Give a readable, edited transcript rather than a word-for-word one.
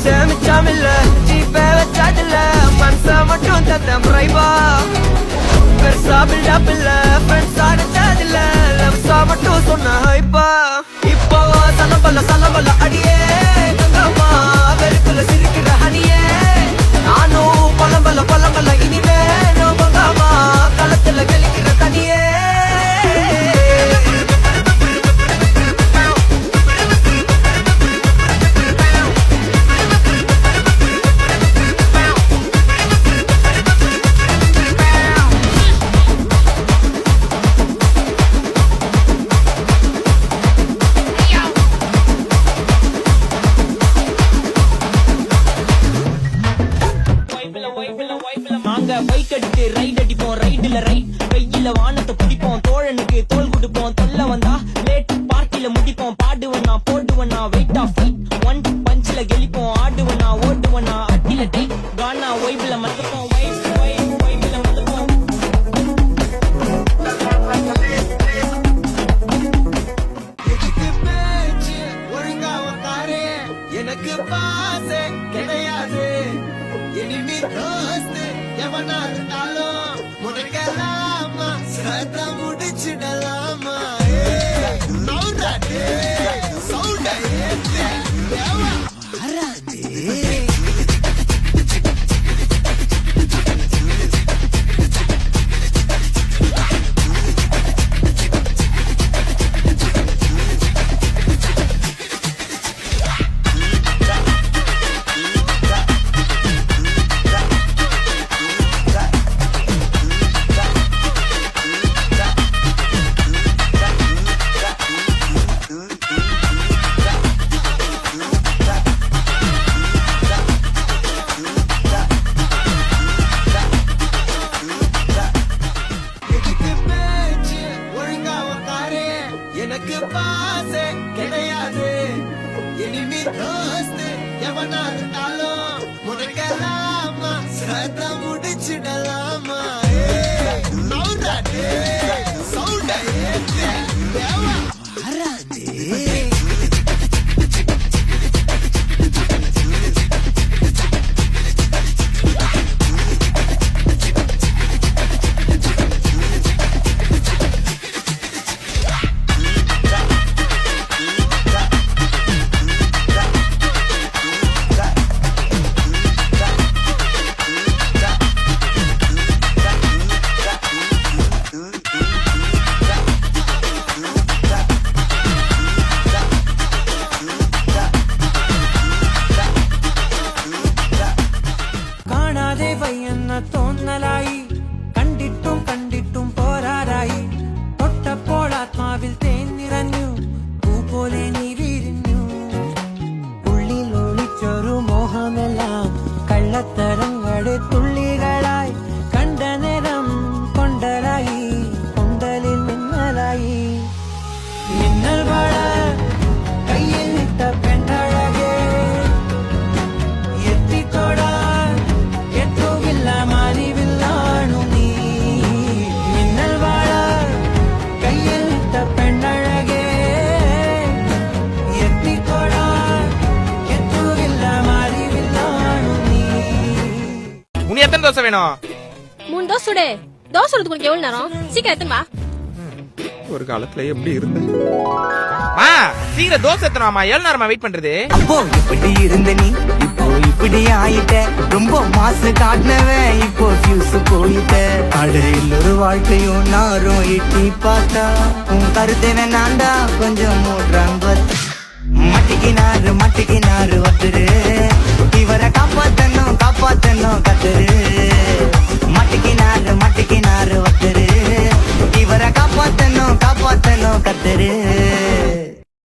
சேமிச்சாமில்ல GPay வச்சாதில்ல மனச மட்டும் தந்தேன் பிரைவா பெருசா பில்டப் இல்ல ஃப்ரெண்ட்ஸ் அடிச்சதில்ல லவ்ஸா மட்டும் சொன்ன ஹைப்பா இப்போ சலம்பல அடியே கங்கம்மா வெறுக்குள்ள சிரிக்கிற ஹனியே நானும் பழம்பல இனிமே நோபங்காமா களத்துல வெளிக்கிற தனியே பைக் அடித்து ரைட் அடிப்போம் ரைடுல ரைட் வெயில வானத்தை பிடிப்போம் தோழனுக்கு தோல் கொடுப்போம் தொல்ல வந்தா லேட் பார்ட்டில முடிப்போம் பாடுவனா போடுவனா வெயிட் ஆஃப் ஒன் பஞ்சில கெளிப்போம் ஆடுவனா ஓடுவனா அட்டில டைட் கானா வைப்ல மத்தப்போம் வைப்ல மத்தப்போம் ஒழுங்கா உட்காரு எனக்கு பாசே கிடையாது இனிமே தோஸ்து எவனா இருந்தாலும் முடக்கலாமா சத்த முடிச்சிடலாமா நவுடாடே சவுண்டா ஏத்தே வராதே எனக்கு பாசே கிடையாது இனிமே தோஸ்து எவனா இருந்தாலும் முடக்கலாமா சத்த முடிச்சிடலாமா நவுடாடே சவுண்டா ஏத்தே வராதே തോന്നലായി കണ്ടിട്ടും പോരാറായി തൊട്ടപ്പോൾ ആത്മാവിൽ തേൻ നിറഞ്ഞു പൂ പോലെ നീ വിരിഞ്ഞു ഉള്ളിൽ ഒളിച്ചൊരു മോഹമെല്ലാം കള്ളത്തരങ്ങളുടെ തുള്ളികളായി കണ്ട നേരം കൊണ്ടലായി കൊണ്ടലിൽ മിന്നലായി മിന്നൽ വള കയ്യിൽ ഇട്ട പെണ്ണഴകേ എത്തിത്തോടാ எத்தனை தோசை வேணும்? 3 தோசை சுடு. தோசை சுடுறதுக்கு உனக்கு எவ்வளவு நேரம்? சீக்கிரம் எத்தனை வா. ஒரு காலத்துல எப்படி இருந்த? சீக்கிரம் தோசை எத்தனாமா? எவ்வளவு நேரமா வெயிட் பண்றது? அப்போ இப்படி இருந்த நீ இப்போ இப்படி ஆயிட்ட ரொம்ப மாசு காட்டினவன் இப்போ ஃபியூஸ் போயிட்ட அடையில் ஒரு வாழ்க்கையும் நாரும் எட்டி பார்த்தா உன் கருத்தன நான்டா கொஞ்சம் மூன்றாங்க மட்டிக்கினாரு ஒருத்தரு இவரை காப்பாத்தணும் கத்துரு